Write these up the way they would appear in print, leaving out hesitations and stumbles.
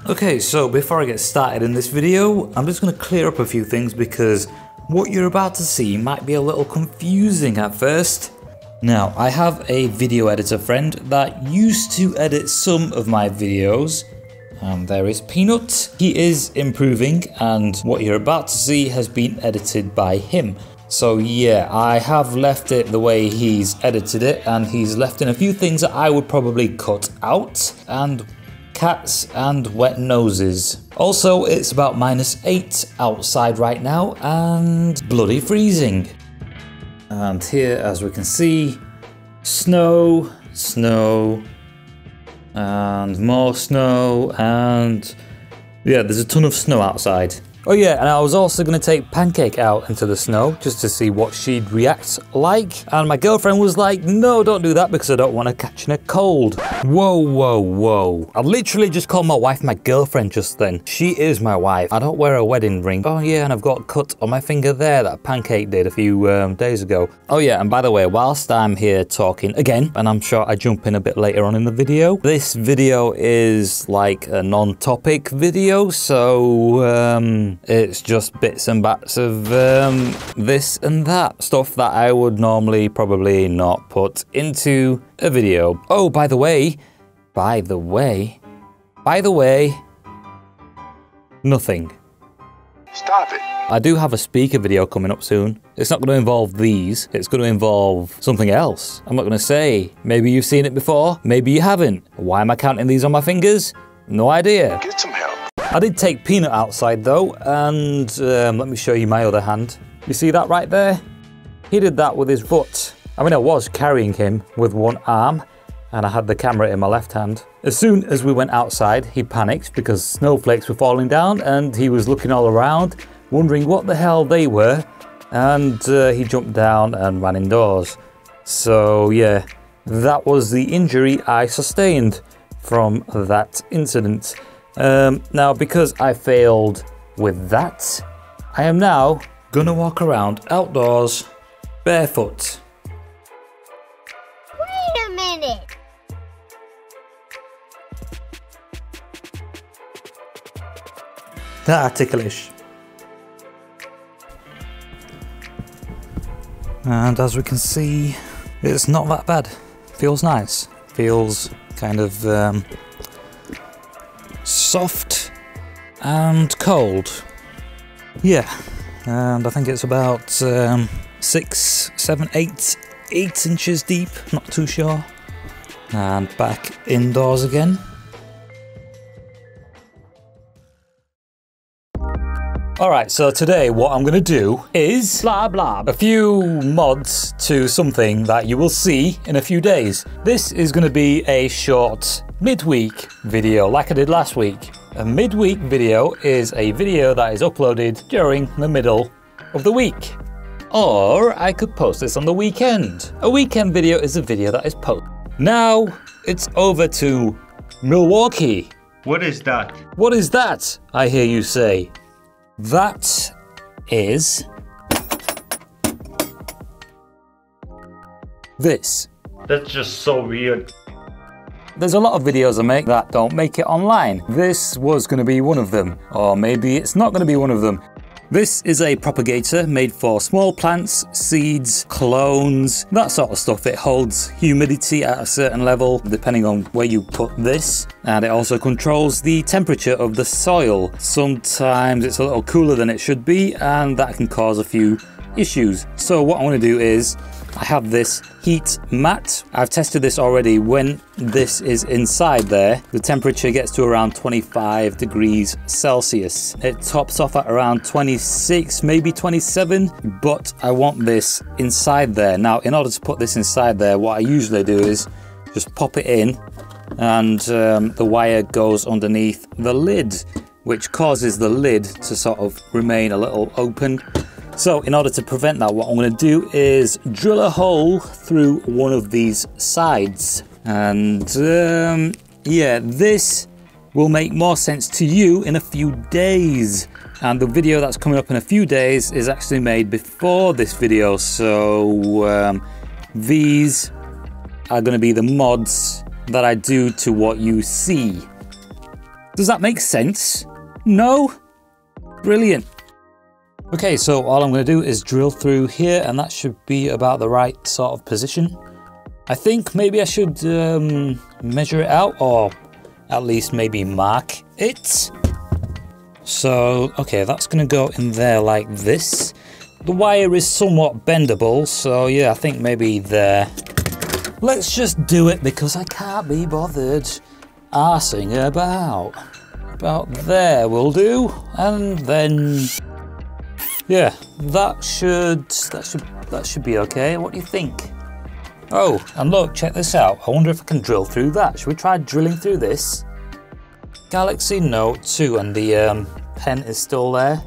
Okay, so before I get started in this video, I'm just going to clear up a few things because what you're about to see might be a little confusing at first. Now, I have a video editor friend that used to edit some of my videos. There is Peanut. He is improving, and what you're about to see has been edited by him. So yeah, I have left it the way he's edited it, and he's left in a few things that I would probably cut out, and cats and wet noses. Also, it's about -8 outside right now and bloody freezing. And here, as we can see, snow, snow, and more snow, and yeah, there's a ton of snow outside. Oh yeah, and I was also going to take Pancake out into the snow just to see what she'd react like. And my girlfriend was like, no, don't do that because I don't want her catching a cold. Whoa, whoa, whoa. I literally just called my wife my girlfriend just then. She is my wife. I don't wear a wedding ring. Oh yeah, and I've got a cut on my finger there that Pancake did a few days ago. Oh yeah, and by the way, whilst I'm here talking again, and I'm sure I jump in a bit later on in the video, this video is like a non-topic video, so it's just bits and bats of this and that. Stuff that I would normally probably not put into a video. Oh, by the way, nothing. Stop it. I do have a speaker video coming up soon. It's not going to involve these, it's going to involve something else. I'm not going to say. Maybe you've seen it before, maybe you haven't. Why am I counting these on my fingers? No idea. Get some help. I did take Peanut outside though, and let me show you my other hand. You see that right there? He did that with his foot. I mean, I was carrying him with one arm, and I had the camera in my left hand. As soon as we went outside, he panicked because snowflakes were falling down, and he was looking all around, wondering what the hell they were, and he jumped down and ran indoors. So yeah, that was the injury I sustained from that incident. Now, because I failed with that, I am now gonna walk around outdoors barefoot. Wait a minute! Ticklish. And as we can see, it's not that bad. Feels nice. Feels kind of soft and cold. Yeah, and I think it's about 6, 7, 8 inches deep, not too sure. And back indoors again. Alright, so today what I'm going to do is blah blah, a few mods to something that you will see in a few days. This is going to be a short midweek video like I did last week. A midweek video is a video that is uploaded during the middle of the week. Or I could post this on the weekend. A weekend video is a video that is posted. Now it's over to Milwaukee. What is that? What is that, I hear you say? That is this. That's just so weird. There's a lot of videos I make that don't make it online. This was going to be one of them, or maybe it's not going to be one of them. This is a propagator made for small plants, seeds, clones, that sort of stuff. It holds humidity at a certain level depending on where you put this, and it also controls the temperature of the soil. Sometimes it's a little cooler than it should be, and that can cause a few issues. So what I want to do is I have this heat mat. I've tested this already. When this is inside there, the temperature gets to around 25 degrees Celsius. It tops off at around 26, maybe 27, but I want this inside there. Now, in order to put this inside there, what I usually do is just pop it in, and the wire goes underneath the lid, which causes the lid to sort of remain a little open. So in order to prevent that, what I'm going to do is drill a hole through one of these sides. And yeah, this will make more sense to you in a few days. And the video that's coming up in a few days is actually made before this video. So these are going to be the mods that I do to what you see. Does that make sense? No? Brilliant. Okay, so all I'm going to do is drill through here, and that should be about the right sort of position. I think maybe I should measure it out, or at least maybe mark it. So, okay, that's going to go in there like this. The wire is somewhat bendable, so yeah, I think maybe there. Let's just do it because I can't be bothered arsing about. About there will do, and then yeah, that should be okay. What do you think? Oh, and look, check this out. I wonder if I can drill through that. Should we try drilling through this? Galaxy Note 2, and the pen is still there.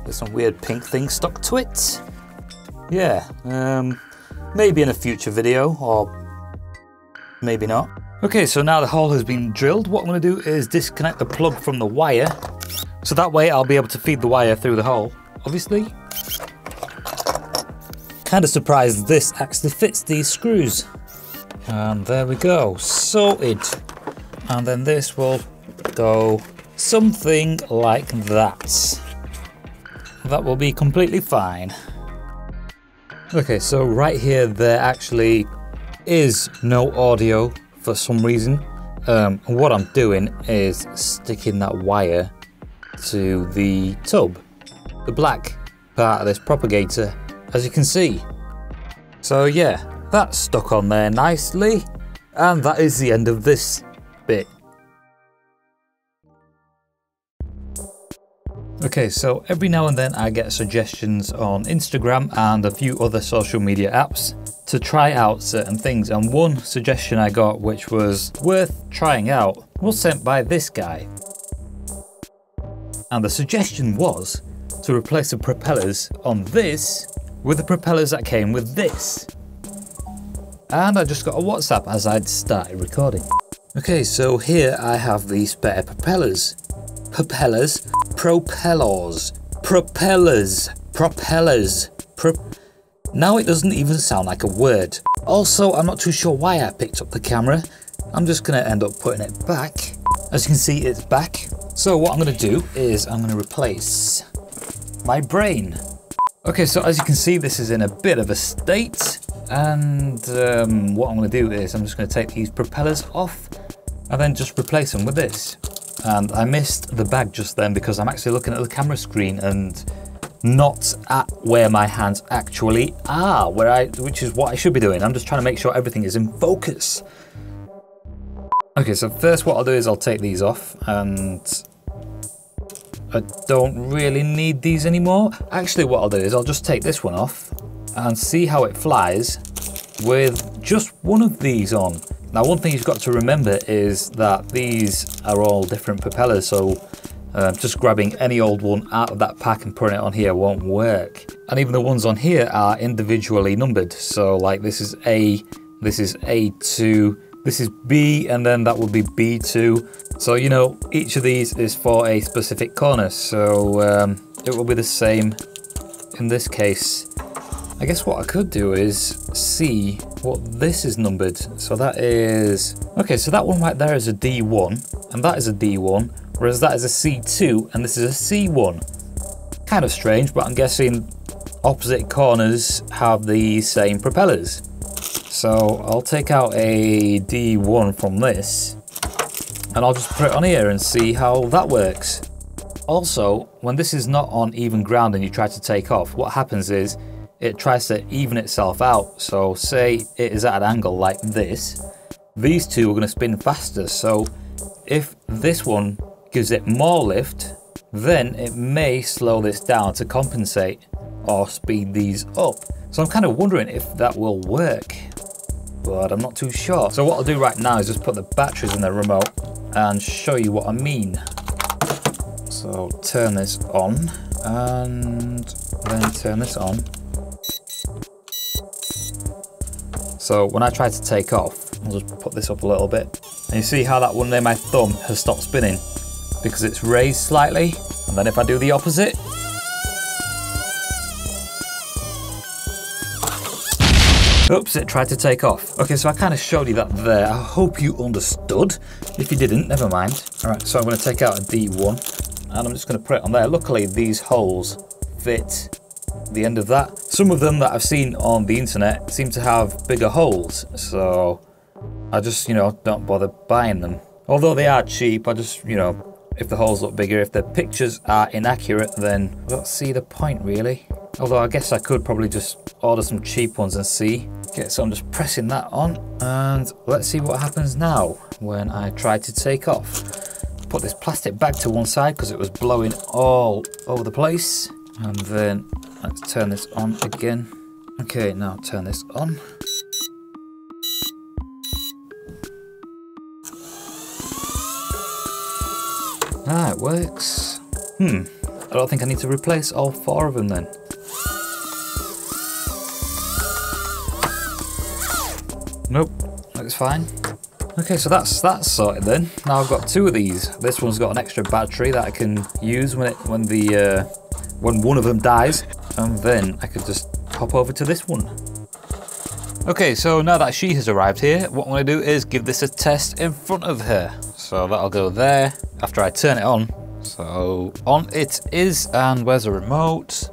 There's some weird pink thing stuck to it. Yeah, maybe in a future video, or maybe not. Okay, so now the hole has been drilled, what I'm going to do is disconnect the plug from the wire. So that way I'll be able to feed the wire through the hole, obviously. Kind of surprised this actually fits these screws. And there we go, sorted. And then this will go something like that. That will be completely fine. Okay, so right here there actually is no audio for some reason. What I'm doing is sticking that wire to the tub, the black part of this propagator, as you can see. So yeah, that's stuck on there nicely, and that is the end of this bit. Okay, so every now and then I get suggestions on Instagram and a few other social media apps to try out certain things, and one suggestion I got which was worth trying out was sent by this guy. And the suggestion was to replace the propellers on this with the propellers that came with this. And I just got a WhatsApp as I'd started recording. Okay, so here I have these spare propellers. Propellers. Now it doesn't even sound like a word. Also, I'm not too sure why I picked up the camera. I'm just gonna end up putting it back. As you can see, it's back. So what I'm gonna do is I'm gonna replace my brain. Okay, so as you can see, this is in a bit of a state. And what I'm gonna do is I'm just gonna take these propellers off and then just replace them with this. And I missed the bag just then because I'm actually looking at the camera screen and not at where my hands actually are, which is what I should be doing. I'm just trying to make sure everything is in focus. Okay, so first what I'll do is I'll take these off, and I don't really need these anymore. Actually, what I'll do is I'll just take this one off and see how it flies with just one of these on. Now, one thing you've got to remember is that these are all different propellers, so just grabbing any old one out of that pack and putting it on here won't work. And even the ones on here are individually numbered. So like this is A, this is A2, this is B, and then that would be B2. So, you know, each of these is for a specific corner. So it will be the same in this case. I guess what I could do is see what this is numbered. So that is, okay, so that one right there is a D1, and that is a D1, whereas that is a C2, and this is a C1. Kind of strange, but I'm guessing opposite corners have the same propellers. So I'll take out a D1 from this, and I'll just put it on here and see how that works. Also, when this is not on even ground and you try to take off, what happens is it tries to even itself out. So say it is at an angle like this, these two are going to spin faster. So if this one gives it more lift, then it may slow this down to compensate or speed these up. So I'm kind of wondering if that will work, but I'm not too sure. So what I'll do right now is just put the batteries in the remote and show you what I mean. So turn this on and then turn this on. So when I try to take off, I'll just put this up a little bit. And you see how that one there, my thumb, has stopped spinning because it's raised slightly. And then if I do the opposite, Oops, it tried to take off. Okay, so I kind of showed you that there. I hope you understood. If you didn't, never mind. All right, so I'm going to take out a D1 and I'm just going to put it on there. Luckily, these holes fit the end of that. Some of them that I've seen on the internet seem to have bigger holes, so I just, you know, don't bother buying them. Although they are cheap, I just, you know, if the holes look bigger, if the pictures are inaccurate, then I don't see the point really. Although I guess I could probably just order some cheap ones and see. Okay, so I'm just pressing that on and let's see what happens now when I try to take off. Put this plastic bag to one side because it was blowing all over the place. And then let's turn this on again. Okay, now turn this on. Ah, it works. I don't think I need to replace all 4 of them then. Nope, looks fine. Okay, so that's sorted then. Now I've got 2 of these. This one's got an extra battery that I can use when one of them dies, and then I could just hop over to this one. Okay, so now that she has arrived here, what I'm going to do is give this a test in front of her. So that'll go there after I turn it on. So on it is, and where's the remote?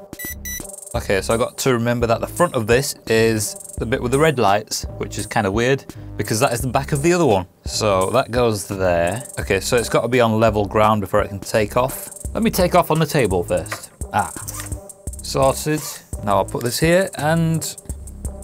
Okay, so I got to remember that the front of this is the bit with the red lights, which is kind of weird because that is the back of the other one. So that goes there. Okay, so it's got to be on level ground before it can take off. Let me take off on the table first. Ah, sorted. Now I'll put this here and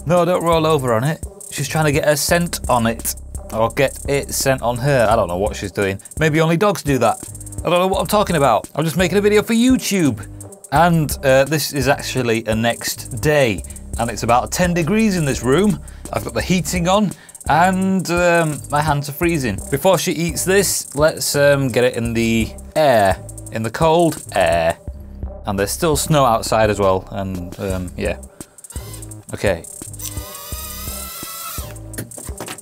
no, don't roll over on it. She's trying to get her scent on it. Or get it sent on her. I don't know what she's doing. Maybe only dogs do that. I don't know what I'm talking about. I'm just making a video for YouTube. And this is actually a next day. And it's about 10 degrees in this room. I've got the heating on and my hands are freezing. Before she eats this, let's get it in the air. In the cold air. And there's still snow outside as well. And yeah. Okay.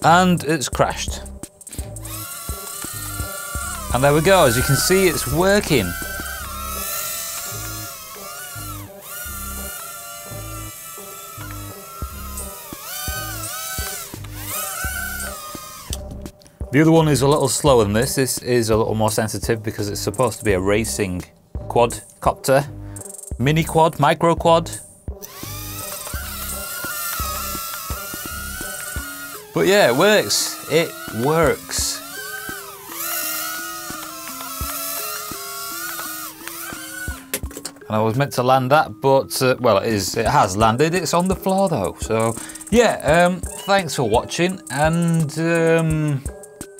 And it's crashed. And there we go, as you can see, it's working. The other one is a little slower than this. This is a little more sensitive because it's supposed to be a racing quadcopter. Mini quad, micro quad. But yeah, it works. It works. And I was meant to land that, but well, it has landed. It's on the floor though. So yeah, thanks for watching, and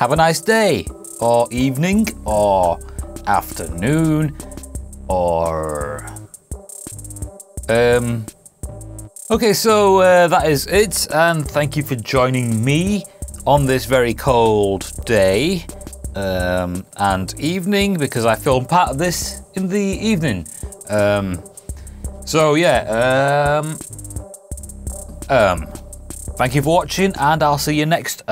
have a nice day, or evening, or afternoon, or okay, so that is it, and thank you for joining me on this very cold day and evening, because I filmed part of this in the evening. So yeah, thank you for watching, and I'll see you next